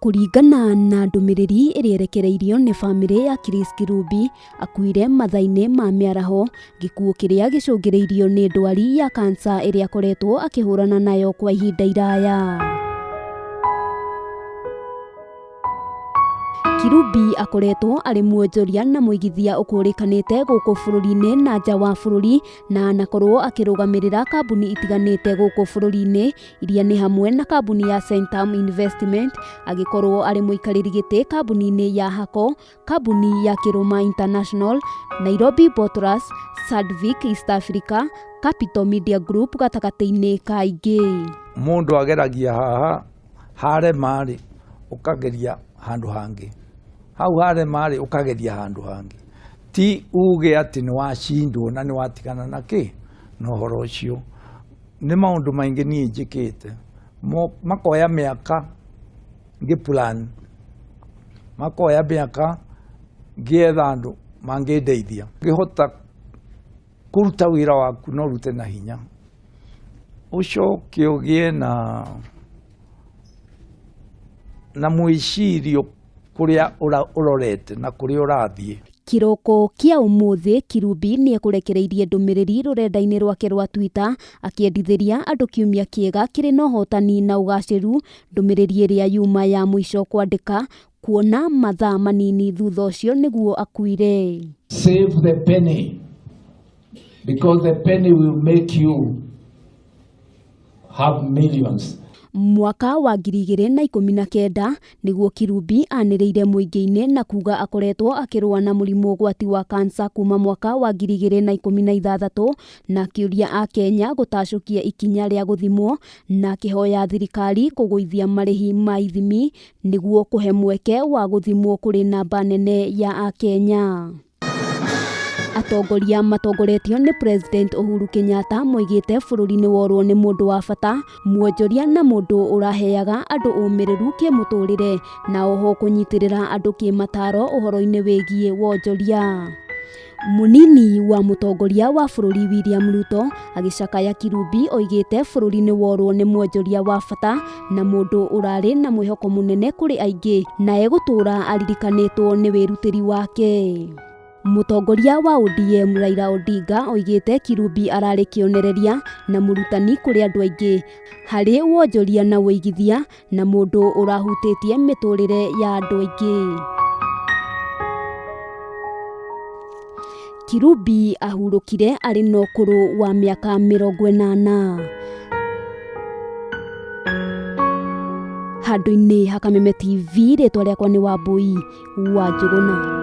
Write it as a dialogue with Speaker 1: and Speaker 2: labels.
Speaker 1: Kuringana na ndumiriri ĩrĩerekereirio nĩ bamĩrĩ ya Chris Kirubi akuire mathainĩ ma mĩaraho, gĩkuũ kĩrĩa gĩcũngĩrĩirio nĩ ndwari ya kansa ĩrĩa akoretwo akĩhũrana nayo kwa ihinda iraya. Kirubi akoretwo arĩ mwonjoria na mũigithia ũkũrĩkanĩte gũkũ bũrũri-inĩ na nja wa bũrũri, na anakorwo akĩrũgamĩrĩra kambuni itiganĩte gũkũ bũrũri-inĩ, iria nĩ hamwe na kambuni ya Centum Investment, agĩkorwo arĩ mũikarĩri gĩtĩ kambuni-inĩ ya Hako, kambuni ya Kiruma International, Nairobi Bottlerers, Sadvik East Africa, Capital Media Group gatagatĩ-inĩ ka ingĩ.
Speaker 2: Mũndũ ageragia haha harema rĩ ũkageria handũ hangĩ, hau harema rĩ ũkageria handũ hangĩ, ti uge atĩ nĩ wacindwo na nĩ watigana na kĩ na ũhoro ũcio. Nĩ maũndũ maingĩ niĩ njĩkĩte, makoya mĩaka ngĩplan, makoya mĩaka ngĩetha andũ mangĩndeithia, ngĩhota kũruta wĩra waku no rute na hinya, ũcoke ũgĩe na mwĩcirio kũrĩa ũrorete na kũrĩa ũrathiĩ.
Speaker 1: Kiroko kia ũmũthĩ, Kirubi nĩ ekũrekereirie ndũmĩrĩri rũrenda-inĩ rwake rwa Twitter akĩendithĩria andũ kiumia kĩega kĩrĩ na ũhotani na ũgacĩru, ndũmĩrĩri ĩrĩa yuma ya mũico kwandĩka kuona mathaa manini thutha ũcio nĩguo akuire.
Speaker 3: Save the penny, because the penny will make you have millions.
Speaker 1: Mwaka wa 2019 nĩguo Kirubi anĩrĩire mũingĩ-inĩ na kuga akoretwo akĩrũa na mũrimũ ũgwati wa kansa kuma mwaka wa 2016, na akĩũria Akenya gũtacũkia ikinya rĩa gũthimwo, na akĩhoya thirikari kũgũithia marĩhi ma ithimi nĩguo kũhe mweke wa gũthimwo kũrĩ namba nene ya Akenya. Atongoria matongoretio nĩ President Uhuru Kenyatta moigĩte bũrũri nĩ worwo nĩ mũndũ wa bata, mwonjoria na mũndũ ũraheaga andũ ũmĩrĩru kĩmũtũrĩre, na oho kũnyitĩrĩra andũ kĩmataro ũhoro-inĩ wĩgiĩ wonjoria. Mũnini wa mũtongoria wa bũrũri William Ruto agĩcakaya Kirubi oigĩte bũrũri nĩ worwo nĩ mwonjoria wa bata na mũndũ ũrarĩ na mwĩhoko mũnene kũrĩ aingĩ, na egũtũra aririkanĩtwo nĩ wĩrutĩri wake. Mũtongoria wa ODM Raila Odinga oigĩte Kirubi ararĩ kĩonereria na mũrutani kũrĩ andũ aingĩ harĩ wonjoria na wĩigithia, na mũndũ ũrahutĩtie mĩtũrĩre ya andũ aingĩ. Kirubi ahurũkire arĩ na ũkũrũ wa mĩaka 40. Handũ-inĩ ha Kameme TV, rĩtwa rĩakwa nĩ Wambui wa Njũgũna.